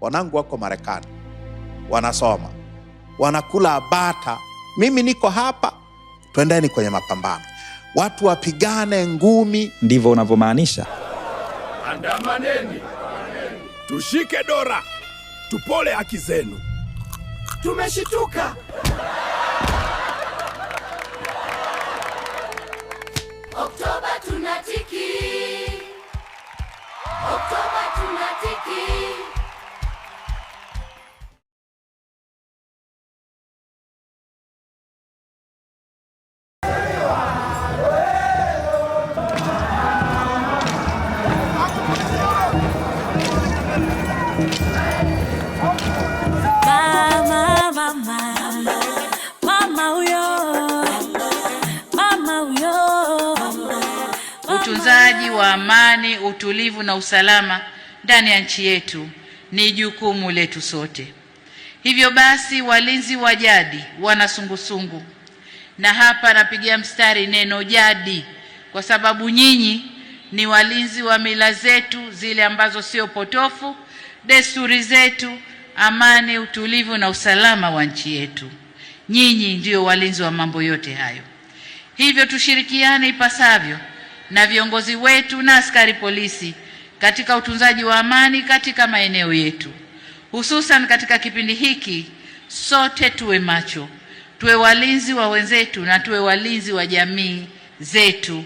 Wanangu wako Marekani, wanasoma, wanakula bata. Mimi niko hapa, twendeni kwenye mapambano, watu wapigane ngumi. Ndivyo unavyomaanisha? Andamaneni, tushike dola, tupole haki zenu. Tumeshituka. Oktoba tunatiki, Oktoba tunatiki. Utunzaji wa amani, utulivu na usalama ndani ya nchi yetu ni jukumu letu sote. Hivyo basi, walinzi wa jadi wana sungusungu, na hapa napigia mstari neno jadi kwa sababu nyinyi ni walinzi wa mila zetu zile ambazo sio potofu, desturi zetu, amani, utulivu na usalama wa nchi yetu. Nyinyi ndio walinzi wa mambo yote hayo. Hivyo tushirikiane ipasavyo na viongozi wetu na askari polisi katika utunzaji wa amani katika maeneo yetu. Hususan katika kipindi hiki, sote tuwe macho, tuwe walinzi wa wenzetu na tuwe walinzi wa jamii zetu.